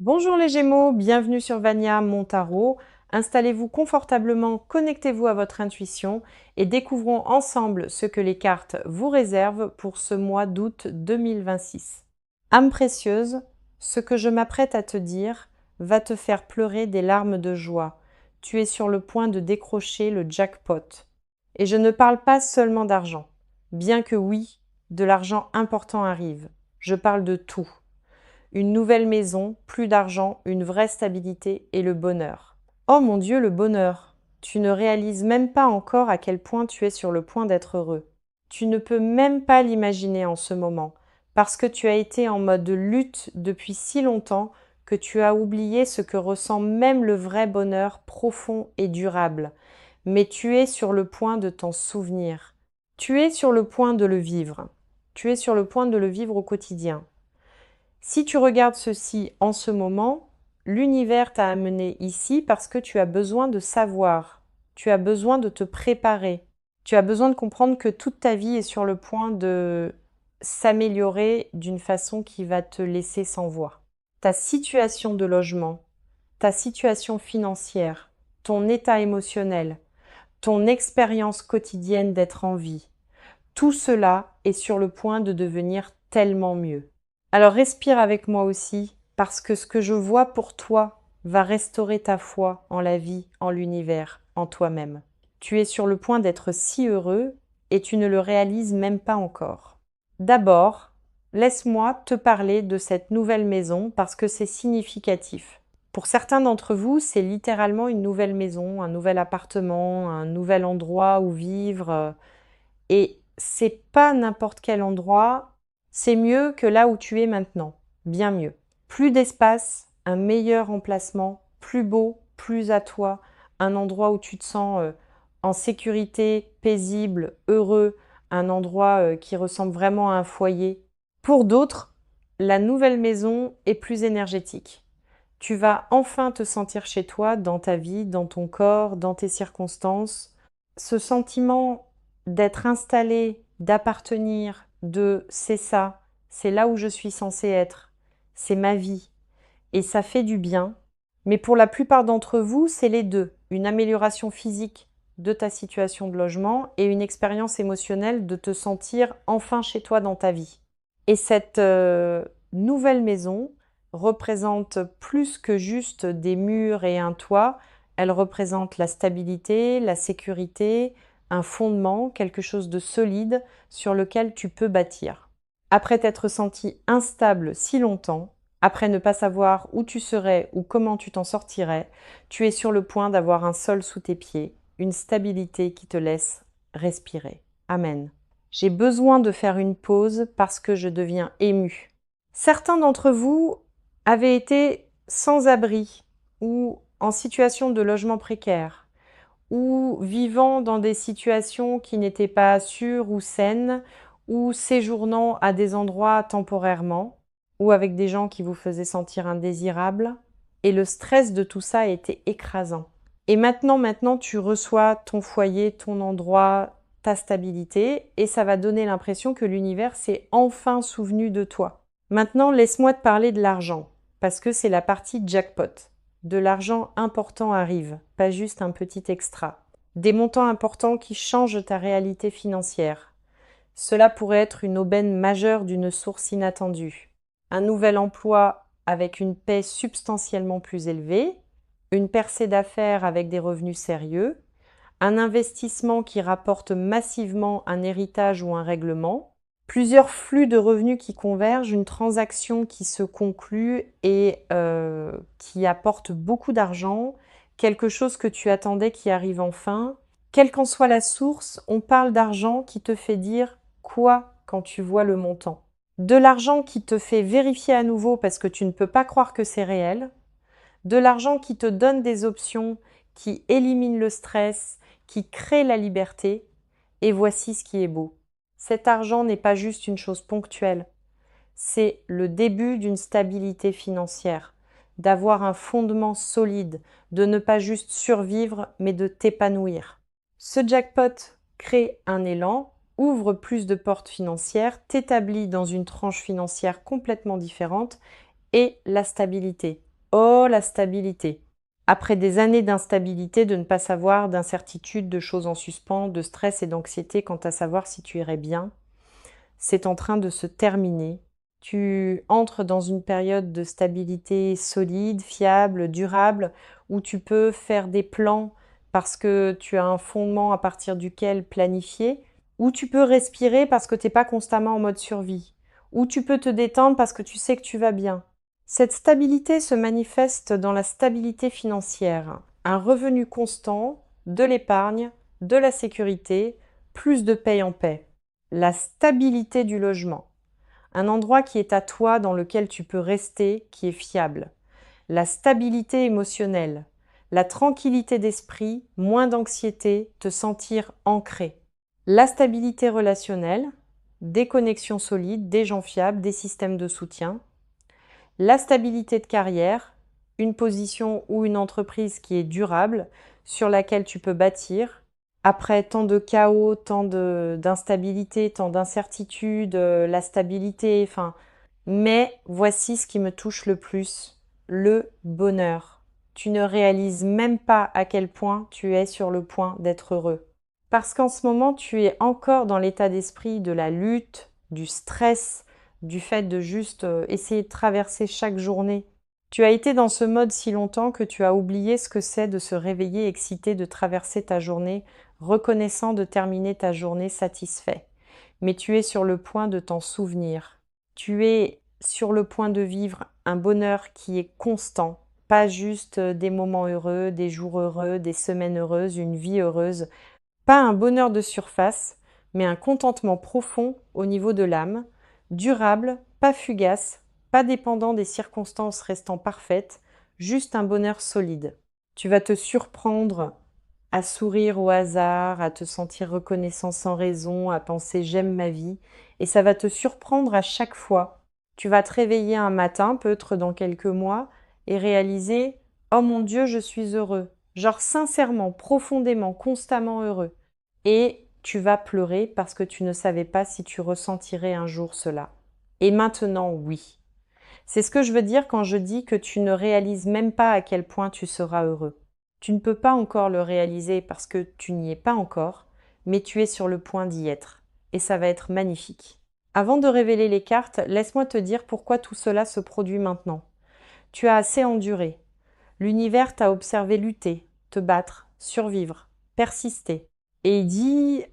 Bonjour les Gémeaux, bienvenue sur Vania, mon tarot. Installez-vous confortablement, connectez-vous à votre intuition et découvrons ensemble ce que les cartes vous réservent pour ce mois d'août 2026. Âme précieuse, ce que je m'apprête à te dire va te faire pleurer des larmes de joie. Tu es sur le point de décrocher le jackpot. Et je ne parle pas seulement d'argent, bien que oui, de l'argent important arrive. Je parle de tout. Une nouvelle maison, plus d'argent, une vraie stabilité et le bonheur. Oh mon Dieu, le bonheur! Tu ne réalises même pas encore à quel point tu es sur le point d'être heureux. Tu ne peux même pas l'imaginer en ce moment, parce que tu as été en mode lutte depuis si longtemps que tu as oublié ce que ressent même le vrai bonheur profond et durable. Mais tu es sur le point de t'en souvenir. Tu es sur le point de le vivre. Tu es sur le point de le vivre au quotidien. Si tu regardes ceci en ce moment, l'univers t'a amené ici parce que tu as besoin de savoir, tu as besoin de te préparer, tu as besoin de comprendre que toute ta vie est sur le point de s'améliorer d'une façon qui va te laisser sans voix. Ta situation de logement, ta situation financière, ton état émotionnel, ton expérience quotidienne d'être en vie, tout cela est sur le point de devenir tellement mieux. Alors respire avec moi aussi, parce que ce que je vois pour toi va restaurer ta foi en la vie, en l'univers, en toi-même. Tu es sur le point d'être si heureux et tu ne le réalises même pas encore. D'abord, laisse-moi te parler de cette nouvelle maison parce que c'est significatif. Pour certains d'entre vous, c'est littéralement une nouvelle maison, un nouvel appartement, un nouvel endroit où vivre. Et c'est pas n'importe quel endroit, c'est mieux que là où tu es maintenant, bien mieux. Plus d'espace, un meilleur emplacement, plus beau, plus à toi, un endroit où tu te sens en sécurité, paisible, heureux, un endroit qui ressemble vraiment à un foyer. Pour d'autres, la nouvelle maison est plus énergétique. Tu vas enfin te sentir chez toi, dans ta vie, dans ton corps, dans tes circonstances. Ce sentiment d'être installé, d'appartenir, de c'est ça, c'est là où je suis censée être, c'est ma vie. Et ça fait du bien. Mais pour la plupart d'entre vous, c'est les deux. Une amélioration physique de ta situation de logement et une expérience émotionnelle de te sentir enfin chez toi dans ta vie. Et cette nouvelle maison représente plus que juste des murs et un toit, elle représente la stabilité, la sécurité, un fondement, quelque chose de solide sur lequel tu peux bâtir. Après t'être senti instable si longtemps, après ne pas savoir où tu serais ou comment tu t'en sortirais, tu es sur le point d'avoir un sol sous tes pieds, une stabilité qui te laisse respirer. Amen. J'ai besoin de faire une pause parce que je deviens émue. Certains d'entre vous avaient été sans abri ou en situation de logement précaire ou vivant dans des situations qui n'étaient pas sûres ou saines ou séjournant à des endroits temporairement ou avec des gens qui vous faisaient sentir indésirables. Et le stress de tout ça était écrasant. Et maintenant, tu reçois ton foyer, ton endroit, ta stabilité, et ça va donner l'impression que l'univers s'est enfin souvenu de toi. Maintenant, laisse-moi te parler de l'argent, parce que c'est la partie jackpot. De l'argent important arrive, pas juste un petit extra. Des montants importants qui changent ta réalité financière. Cela pourrait être une aubaine majeure d'une source inattendue. Un nouvel emploi avec une paie substantiellement plus élevée, une percée d'affaires avec des revenus sérieux, un investissement qui rapporte massivement un héritage ou un règlement, plusieurs flux de revenus qui convergent, une transaction qui se conclut et qui apporte beaucoup d'argent, quelque chose que tu attendais qui arrive enfin. Quelle qu'en soit la source, on parle d'argent qui te fait dire quoi quand tu vois le montant. De l'argent qui te fait vérifier à nouveau parce que tu ne peux pas croire que c'est réel, de l'argent qui te donne des options, qui élimine le stress, qui crée la liberté. Et voici ce qui est beau. Cet argent n'est pas juste une chose ponctuelle, c'est le début d'une stabilité financière, d'avoir un fondement solide, de ne pas juste survivre, mais de t'épanouir. Ce jackpot crée un élan, ouvre plus de portes financières, t'établit dans une tranche financière complètement différente et la stabilité. Oh, la stabilité. Après des années d'instabilité, de ne pas savoir, d'incertitude, de choses en suspens, de stress et d'anxiété quant à savoir si tu irais bien, c'est en train de se terminer. Tu entres dans une période de stabilité solide, fiable, durable, où tu peux faire des plans parce que tu as un fondement à partir duquel planifier, où tu peux respirer parce que tu n'es pas constamment en mode survie, où tu peux te détendre parce que tu sais que tu vas bien. Cette stabilité se manifeste dans la stabilité financière, un revenu constant, de l'épargne, de la sécurité, plus de paye en paix. La stabilité du logement, un endroit qui est à toi dans lequel tu peux rester, qui est fiable. La stabilité émotionnelle, la tranquillité d'esprit, moins d'anxiété, te sentir ancré. La stabilité relationnelle, des connexions solides, des gens fiables, des systèmes de soutien. La stabilité de carrière, une position ou une entreprise qui est durable, sur laquelle tu peux bâtir. Après tant de chaos, tant d'instabilité, tant d'incertitude, la stabilité, enfin. Mais voici ce qui me touche le plus, le bonheur. Tu ne réalises même pas à quel point tu es sur le point d'être heureux. Parce qu'en ce moment, tu es encore dans l'état d'esprit de la lutte, du stress, du fait de juste essayer de traverser chaque journée. Tu as été dans ce mode si longtemps que tu as oublié ce que c'est de se réveiller excité de traverser ta journée, reconnaissant de terminer ta journée satisfait. Mais tu es sur le point de t'en souvenir. Tu es sur le point de vivre un bonheur qui est constant, pas juste des moments heureux, des jours heureux, des semaines heureuses, une vie heureuse. Pas un bonheur de surface, mais un contentement profond au niveau de l'âme, durable, pas fugace, pas dépendant des circonstances restant parfaites, juste un bonheur solide. Tu vas te surprendre à sourire au hasard, à te sentir reconnaissant sans raison, à penser j'aime ma vie, et ça va te surprendre à chaque fois. Tu vas te réveiller un matin, peut-être dans quelques mois, et réaliser oh mon Dieu, je suis heureux. Genre sincèrement, profondément, constamment heureux. Et tu vas pleurer parce que tu ne savais pas si tu ressentirais un jour cela. Et maintenant, oui. C'est ce que je veux dire quand je dis que tu ne réalises même pas à quel point tu seras heureux. Tu ne peux pas encore le réaliser parce que tu n'y es pas encore, mais tu es sur le point d'y être. Et ça va être magnifique. Avant de révéler les cartes, laisse-moi te dire pourquoi tout cela se produit maintenant. Tu as assez enduré. L'univers t'a observé lutter, te battre, survivre, persister. Et il dit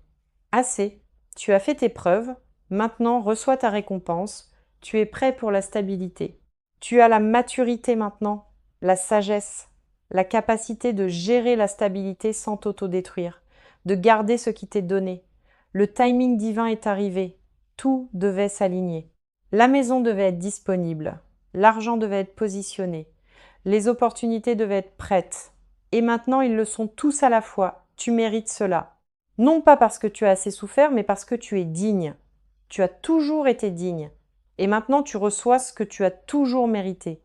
assez. Tu as fait tes preuves, maintenant reçois ta récompense, tu es prêt pour la stabilité. Tu as la maturité maintenant, la sagesse, la capacité de gérer la stabilité sans t'autodétruire, de garder ce qui t'est donné. Le timing divin est arrivé, tout devait s'aligner. La maison devait être disponible, l'argent devait être positionné, les opportunités devaient être prêtes. Et maintenant, ils le sont tous à la fois. Tu mérites cela. Non pas parce que tu as assez souffert, mais parce que tu es digne. Tu as toujours été digne. Et maintenant, tu reçois ce que tu as toujours mérité.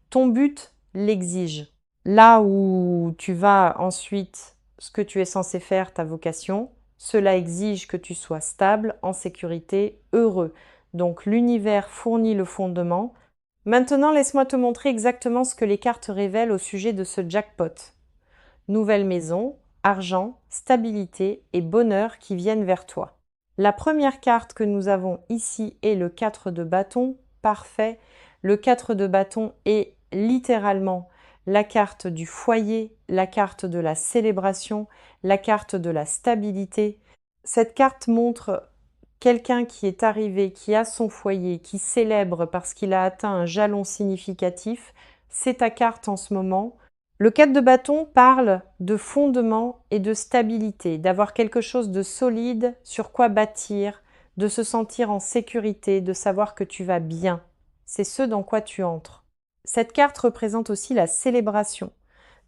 Ton but l'exige. Là où tu vas ensuite, ce que tu es censé faire, ta vocation, cela exige que tu sois stable, en sécurité, heureux. Donc l'univers fournit le fondement. Maintenant, laisse-moi te montrer exactement ce que les cartes révèlent au sujet de ce jackpot. Nouvelle maison, argent, stabilité et bonheur qui viennent vers toi. La première carte que nous avons ici est le 4 de bâton, parfait. Le 4 de bâton est littéralement la carte du foyer, la carte de la célébration, la carte de la stabilité. Cette carte montre quelqu'un qui est arrivé, qui a son foyer, qui célèbre parce qu'il a atteint un jalon significatif. C'est ta carte en ce moment. Le 4 de bâton parle de fondement et de stabilité, d'avoir quelque chose de solide sur quoi bâtir, de se sentir en sécurité, de savoir que tu vas bien. C'est ce dans quoi tu entres. Cette carte représente aussi la célébration.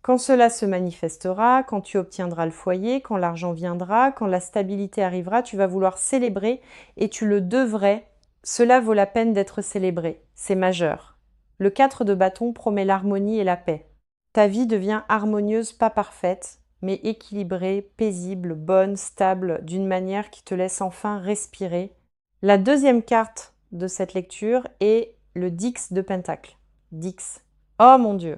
Quand cela se manifestera, quand tu obtiendras le foyer, quand l'argent viendra, quand la stabilité arrivera, tu vas vouloir célébrer et tu le devrais. Cela vaut la peine d'être célébré. C'est majeur. Le 4 de bâton promet l'harmonie et la paix. Ta vie devient harmonieuse, pas parfaite, mais équilibrée, paisible, bonne, stable, d'une manière qui te laisse enfin respirer. La deuxième carte de cette lecture est le Dix de Pentacle. Dix. Oh mon Dieu!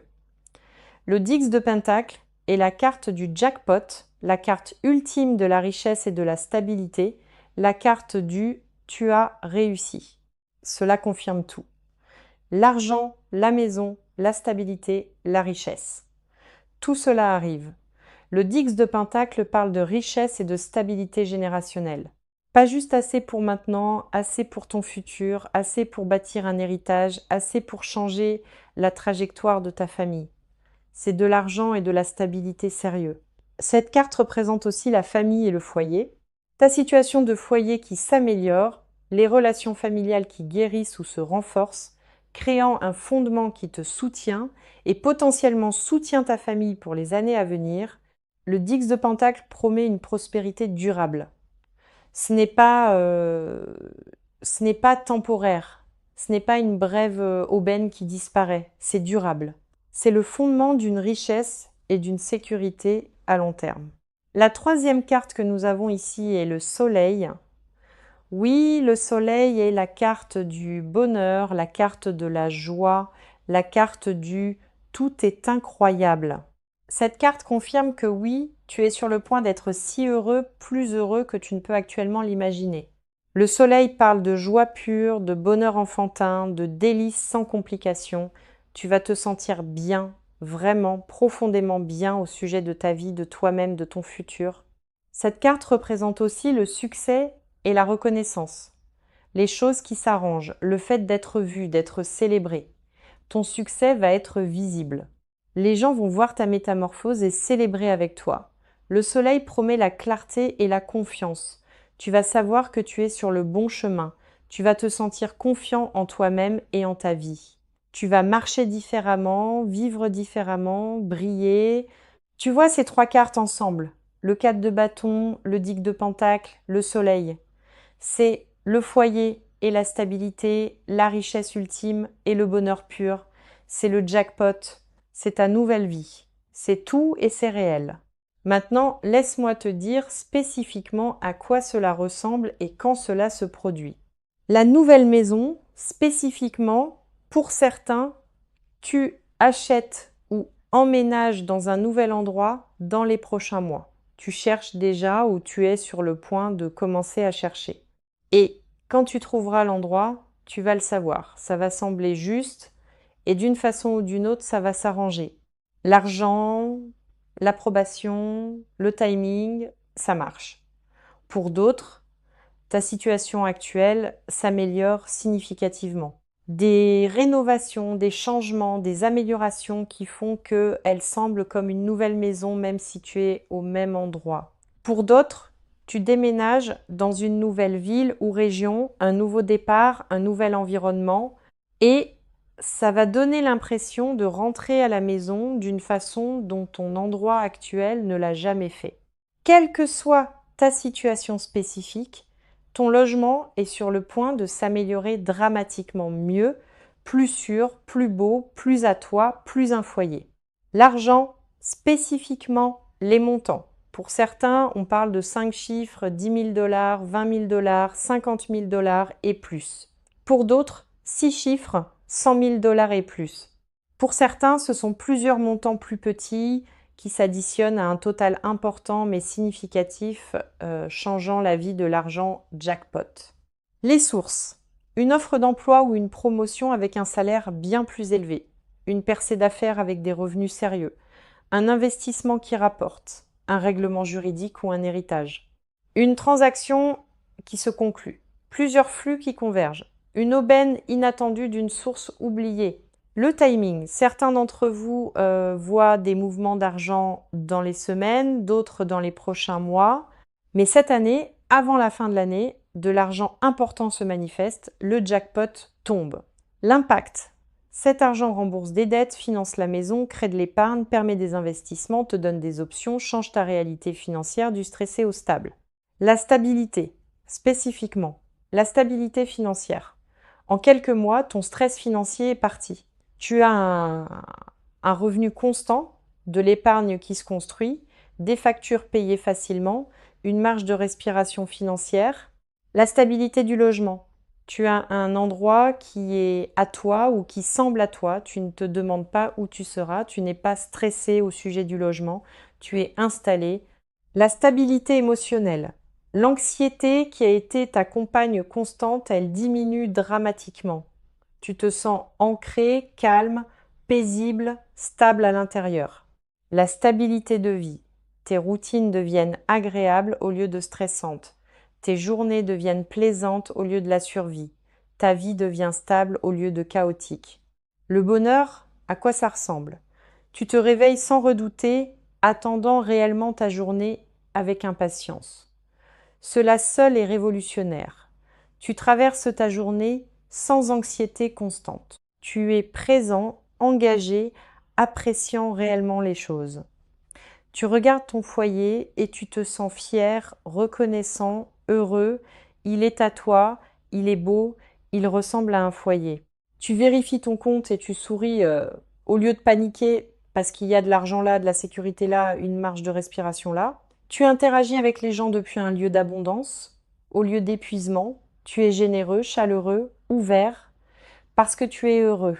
Le 10 de Pentacle est la carte du jackpot, la carte ultime de la richesse et de la stabilité, la carte du « tu as réussi ». Cela confirme tout. L'argent, la maison, la stabilité, la richesse. Tout cela arrive. Le 10 de Pentacle parle de richesse et de stabilité générationnelle. Pas juste assez pour maintenant, assez pour ton futur, assez pour bâtir un héritage, assez pour changer la trajectoire de ta famille. C'est de l'argent et de la stabilité sérieux. Cette carte représente aussi la famille et le foyer. Ta situation de foyer qui s'améliore, les relations familiales qui guérissent ou se renforcent, créant un fondement qui te soutient et potentiellement soutient ta famille pour les années à venir. Le 10 de Pentacle promet une prospérité durable. Ce n'est pas temporaire, ce n'est pas une brève aubaine qui disparaît, c'est durable. C'est le fondement d'une richesse et d'une sécurité à long terme. La troisième carte que nous avons ici est le soleil. Oui, le soleil est la carte du bonheur, la carte de la joie, la carte du « tout est incroyable ». Cette carte confirme que oui, tu es sur le point d'être si heureux, plus heureux que tu ne peux actuellement l'imaginer. Le soleil parle de joie pure, de bonheur enfantin, de délices sans complications. Tu vas te sentir bien, vraiment, profondément bien au sujet de ta vie, de toi-même, de ton futur. Cette carte représente aussi le succès et la reconnaissance. Les choses qui s'arrangent, le fait d'être vu, d'être célébré. Ton succès va être visible. Les gens vont voir ta métamorphose et célébrer avec toi. Le soleil promet la clarté et la confiance. Tu vas savoir que tu es sur le bon chemin. Tu vas te sentir confiant en toi-même et en ta vie. Tu vas marcher différemment, vivre différemment, briller. Tu vois ces trois cartes ensemble. Le 4 de bâton, le 10 de pentacle, le soleil. C'est le foyer et la stabilité, la richesse ultime et le bonheur pur. C'est le jackpot. C'est ta nouvelle vie. C'est tout et c'est réel. Maintenant, laisse-moi te dire spécifiquement à quoi cela ressemble et quand cela se produit. La nouvelle maison, spécifiquement, pour certains, tu achètes ou emménages dans un nouvel endroit dans les prochains mois. Tu cherches déjà ou tu es sur le point de commencer à chercher. Et quand tu trouveras l'endroit, tu vas le savoir. Ça va sembler juste et d'une façon ou d'une autre, ça va s'arranger. L'argent, l'approbation, le timing, ça marche. Pour d'autres, ta situation actuelle s'améliore significativement. Des rénovations, des changements, des améliorations qui font qu'elle semble comme une nouvelle maison même si tu es au même endroit. Pour d'autres, tu déménages dans une nouvelle ville ou région, un nouveau départ, un nouvel environnement et ça va donner l'impression de rentrer à la maison d'une façon dont ton endroit actuel ne l'a jamais fait. Quelle que soit ta situation spécifique, ton logement est sur le point de s'améliorer dramatiquement mieux, plus sûr, plus beau, plus à toi, plus un foyer. L'argent, spécifiquement les montants. Pour certains, on parle de 5 chiffres, 10 000 $, 20 000 $, 50 000 $ et plus. Pour d'autres, 6 chiffres, 100 000 $ et plus. Pour certains, ce sont plusieurs montants plus petits qui s'additionnent à un total important mais significatif, changeant la vie de l'argent jackpot. Les sources. Une offre d'emploi ou une promotion avec un salaire bien plus élevé. Une percée d'affaires avec des revenus sérieux. Un investissement qui rapporte. Un règlement juridique ou un héritage. Une transaction qui se conclut. Plusieurs flux qui convergent. Une aubaine inattendue d'une source oubliée. Le timing. Certains d'entre vous voient des mouvements d'argent dans les semaines, d'autres dans les prochains mois. Mais cette année, avant la fin de l'année, de l'argent important se manifeste, le jackpot tombe. L'impact. Cet argent rembourse des dettes, finance la maison, crée de l'épargne, permet des investissements, te donne des options, change ta réalité financière du stressé au stable. La stabilité. Spécifiquement, la stabilité financière. En quelques mois, ton stress financier est parti. Tu as un revenu constant, de l'épargne qui se construit, des factures payées facilement, une marge de respiration financière, la stabilité du logement. Tu as un endroit qui est à toi ou qui semble à toi. Tu ne te demandes pas où tu seras. Tu n'es pas stressé au sujet du logement. Tu es installé. La stabilité émotionnelle. L'anxiété qui a été ta compagne constante, elle diminue dramatiquement. Tu te sens ancré, calme, paisible, stable à l'intérieur. La stabilité de vie. Tes routines deviennent agréables au lieu de stressantes. Tes journées deviennent plaisantes au lieu de la survie. Ta vie devient stable au lieu de chaotique. Le bonheur, à quoi ça ressemble? Tu te réveilles sans redouter, attendant réellement ta journée avec impatience. Cela seul est révolutionnaire. Tu traverses ta journée sans anxiété constante. Tu es présent, engagé, appréciant réellement les choses. Tu regardes ton foyer et tu te sens fier, reconnaissant, heureux. Il est à toi, il est beau, il ressemble à un foyer. Tu vérifies ton compte et tu souris au lieu de paniquer parce qu'il y a de l'argent là, de la sécurité là, une marge de respiration là. Tu interagis avec les gens depuis un lieu d'abondance, au lieu d'épuisement. Tu es généreux, chaleureux, ouvert, parce que tu es heureux.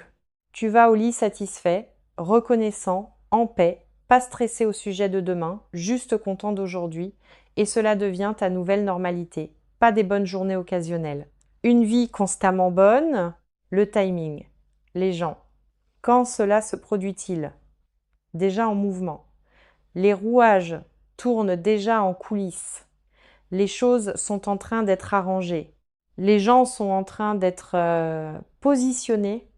Tu vas au lit satisfait, reconnaissant, en paix, pas stressé au sujet de demain, juste content d'aujourd'hui, et cela devient ta nouvelle normalité, pas des bonnes journées occasionnelles. Une vie constamment bonne, le timing, les gens. Quand cela se produit-il? Déjà en mouvement. Les rouages tournent déjà en coulisses. Les choses sont en train d'être arrangées. Les gens sont en train d'être positionnés.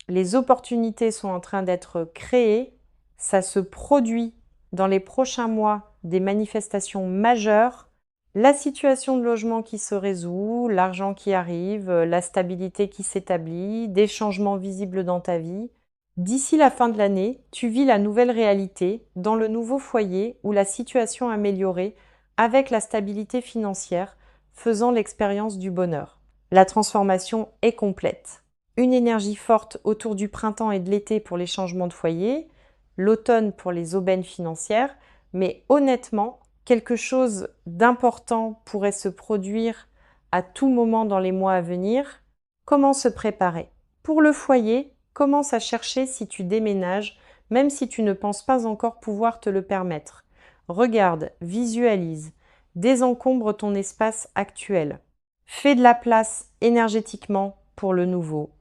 Les opportunités sont en train d'être créées. Ça se produit dans les prochains mois des manifestations majeures. La situation de logement qui se résout, l'argent qui arrive, la stabilité qui s'établit, des changements visibles dans ta vie. D'ici la fin de l'année, tu vis la nouvelle réalité dans le nouveau foyer ou la situation améliorée avec la stabilité financière, faisant l'expérience du bonheur. La transformation est complète. Une énergie forte autour du printemps et de l'été pour les changements de foyer, l'automne pour les aubaines financières, mais honnêtement, quelque chose d'important pourrait se produire à tout moment dans les mois à venir. Comment se préparer? Pour le foyer, commence à chercher si tu déménages, même si tu ne penses pas encore pouvoir te le permettre. Regarde, visualise, désencombre ton espace actuel. Fais de la place énergétiquement pour le nouveau.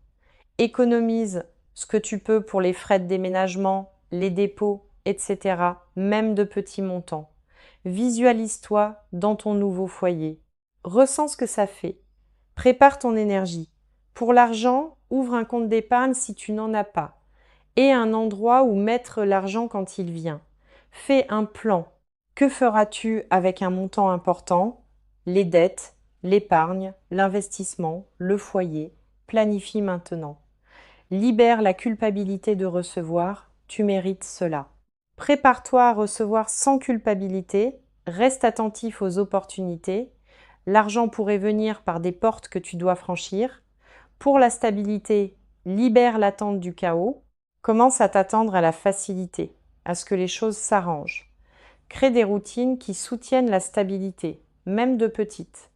Économise ce que tu peux pour les frais de déménagement, les dépôts, etc., même de petits montants. Visualise-toi dans ton nouveau foyer. Ressens ce que ça fait. Prépare ton énergie. Pour l'argent, ouvre un compte d'épargne si tu n'en as pas. Et un endroit où mettre l'argent quand il vient. Fais un plan. Que feras-tu avec un montant important? Les dettes, l'épargne, l'investissement, le foyer. Planifie maintenant. Libère la culpabilité de recevoir, tu mérites cela. Prépare-toi à recevoir sans culpabilité, reste attentif aux opportunités. L'argent pourrait venir par des portes que tu dois franchir. Pour la stabilité, libère l'attente du chaos. Commence à t'attendre à la facilité, à ce que les choses s'arrangent. Crée des routines qui soutiennent la stabilité, même de petites.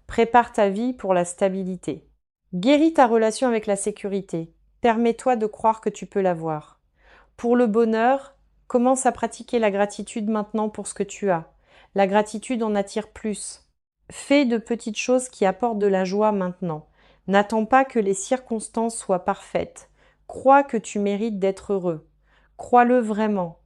Prépare ta vie pour la stabilité. Guéris ta relation avec la sécurité. Permets-toi de croire que tu peux l'avoir. Pour le bonheur, commence à pratiquer la gratitude maintenant pour ce que tu as. La gratitude en attire plus. Fais de petites choses qui apportent de la joie maintenant. N'attends pas que les circonstances soient parfaites. Crois que tu mérites d'être heureux. Crois-le vraiment.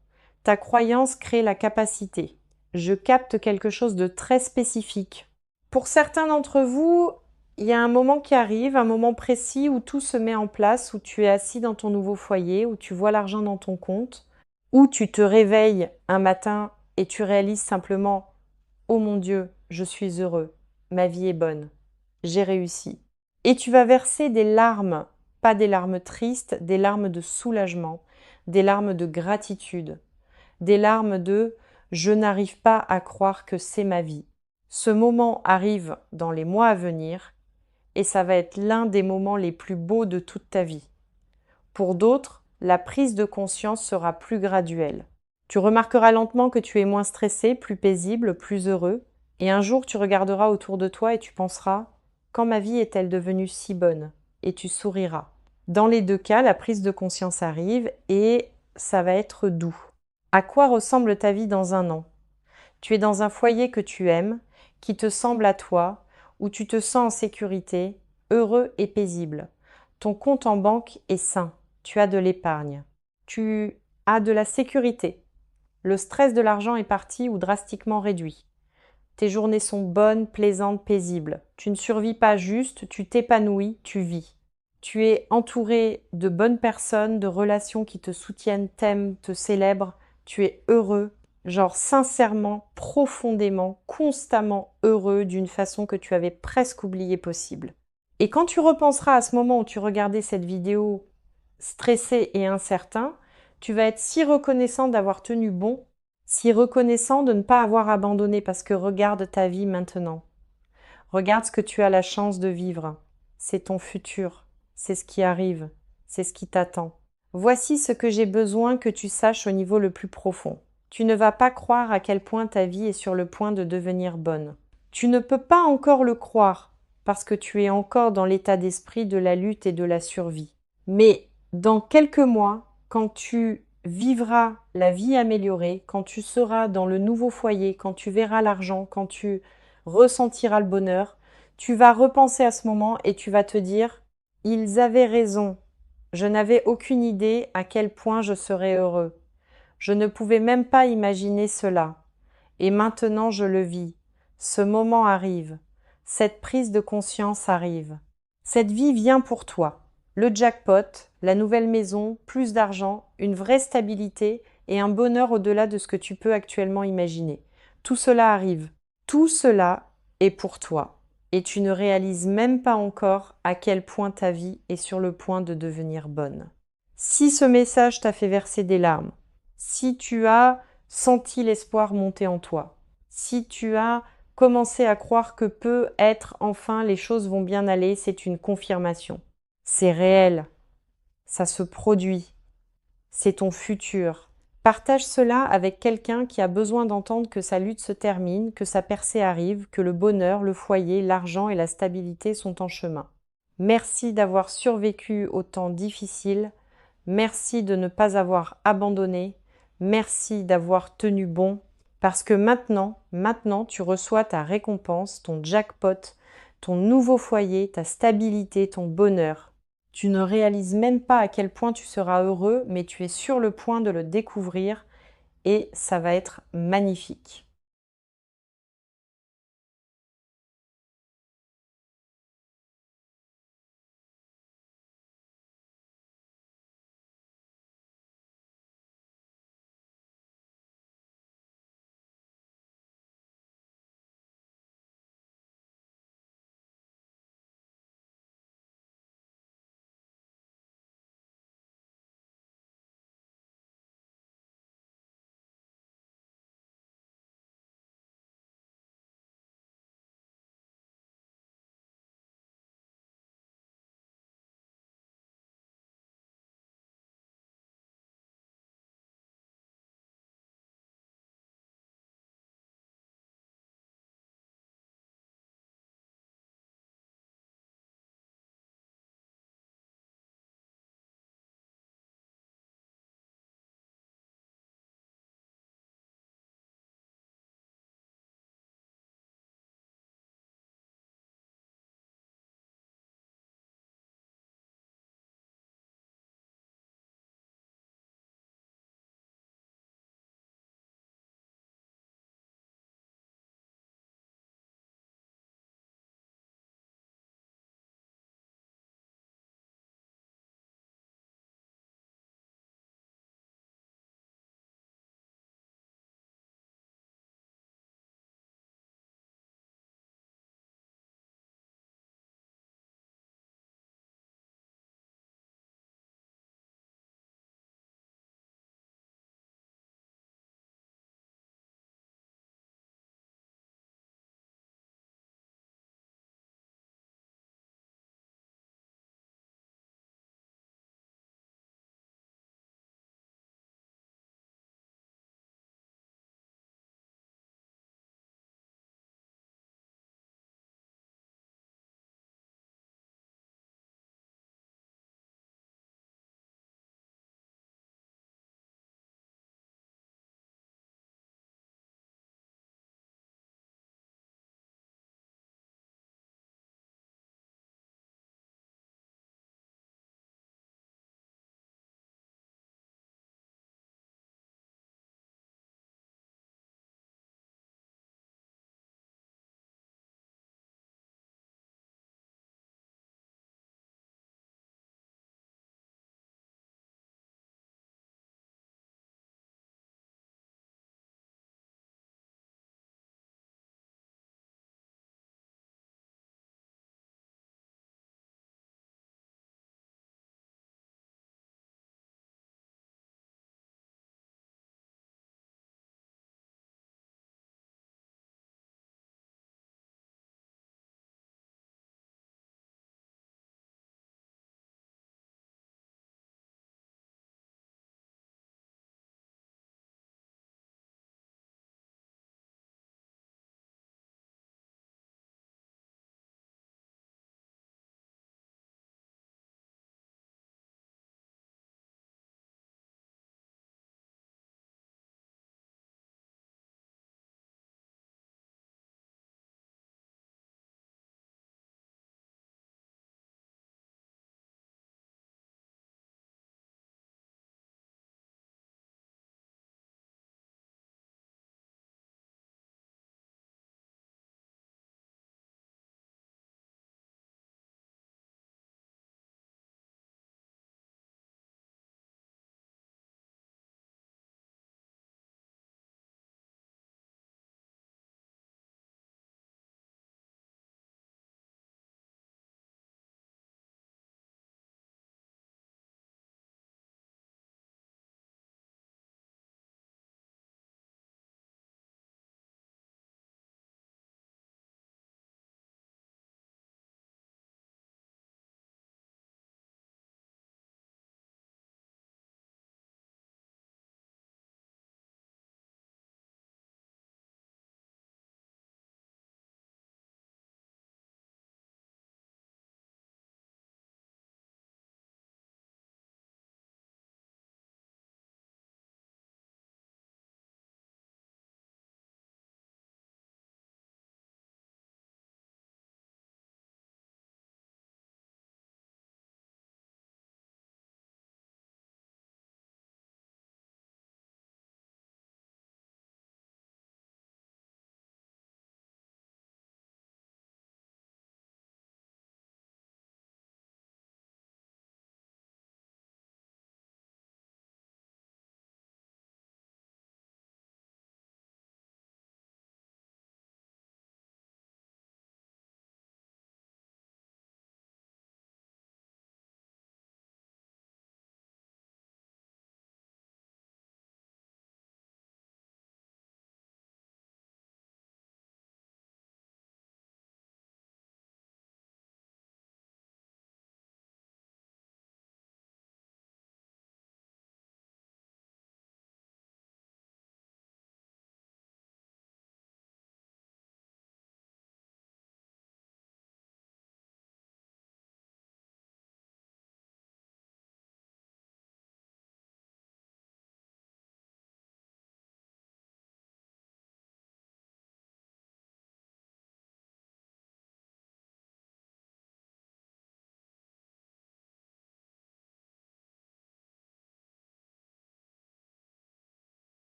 Ta croyance crée la capacité. Je capte quelque chose de très spécifique. Pour certains d'entre vous, il y a un moment qui arrive, un moment précis où tout se met en place, où tu es assis dans ton nouveau foyer, où tu vois l'argent dans ton compte, où tu te réveilles un matin et tu réalises simplement « Oh mon Dieu, je suis heureux, ma vie est bonne, j'ai réussi ». Et tu vas verser des larmes, pas des larmes tristes, des larmes de soulagement, des larmes de gratitude, des larmes de « Je n'arrive pas à croire que c'est ma vie ». Ce moment arrive dans les mois à venir et ça va être l'un des moments les plus beaux de toute ta vie. Pour d'autres, la prise de conscience sera plus graduelle. Tu remarqueras lentement que tu es moins stressé, plus paisible, plus heureux, et un jour tu regarderas autour de toi et tu penseras Quand ma vie est-elle devenue si bonne? Et tu souriras. Dans les deux cas, la prise de conscience arrive et ça va être doux. À quoi ressemble ta vie dans un an? Tu es dans un foyer que tu aimes, qui te semble à toi, où tu te sens en sécurité, heureux et paisible. Ton compte en banque est sain, tu as de l'épargne, tu as de la sécurité. Le stress de l'argent est parti ou drastiquement réduit. Tes journées sont bonnes, plaisantes, paisibles. Tu ne survis pas juste, tu t'épanouis, tu vis. Tu es entouré de bonnes personnes, de relations qui te soutiennent, t'aiment, te célèbrent. Tu es heureux, genre sincèrement, profondément, constamment heureux d'une façon que tu avais presque oublié possible. Et quand tu repenseras à ce moment où tu regardais cette vidéo stressé et incertain, tu vas être si reconnaissant d'avoir tenu bon, si reconnaissant de ne pas avoir abandonné parce que regarde ta vie maintenant. Regarde ce que tu as la chance de vivre. C'est ton futur, c'est ce qui arrive, c'est ce qui t'attend. Voici ce que j'ai besoin que tu saches au niveau le plus profond. Tu ne vas pas croire à quel point ta vie est sur le point de devenir bonne. Tu ne peux pas encore le croire parce que tu es encore dans l'état d'esprit de la lutte et de la survie. Mais dans quelques mois, quand tu vivras la vie améliorée, quand tu seras dans le nouveau foyer, quand tu verras l'argent, quand tu ressentiras le bonheur, tu vas repenser à ce moment et tu vas te dire, ils avaient raison, je n'avais aucune idée à quel point je serais heureux. Je ne pouvais même pas imaginer cela. Et maintenant je le vis. Ce moment arrive. Cette prise de conscience arrive. Cette vie vient pour toi. Le jackpot, la nouvelle maison, plus d'argent, une vraie stabilité et un bonheur au-delà de ce que tu peux actuellement imaginer. Tout cela arrive. Tout cela est pour toi. Et tu ne réalises même pas encore à quel point ta vie est sur le point de devenir bonne. Si ce message t'a fait verser des larmes, si tu as senti l'espoir monter en toi, si tu as commencé à croire que peut-être enfin les choses vont bien aller, c'est une confirmation. C'est réel, ça se produit, c'est ton futur. Partage cela avec quelqu'un qui a besoin d'entendre que sa lutte se termine, que sa percée arrive, que le bonheur, le foyer, l'argent et la stabilité sont en chemin. Merci d'avoir survécu aux temps difficiles. Merci de ne pas avoir abandonné. Merci d'avoir tenu bon. Parce que maintenant, tu reçois ta récompense, ton jackpot, ton nouveau foyer, ta stabilité, ton bonheur. Tu ne réalises même pas à quel point tu seras heureux, mais tu es sur le point de le découvrir et ça va être magnifique.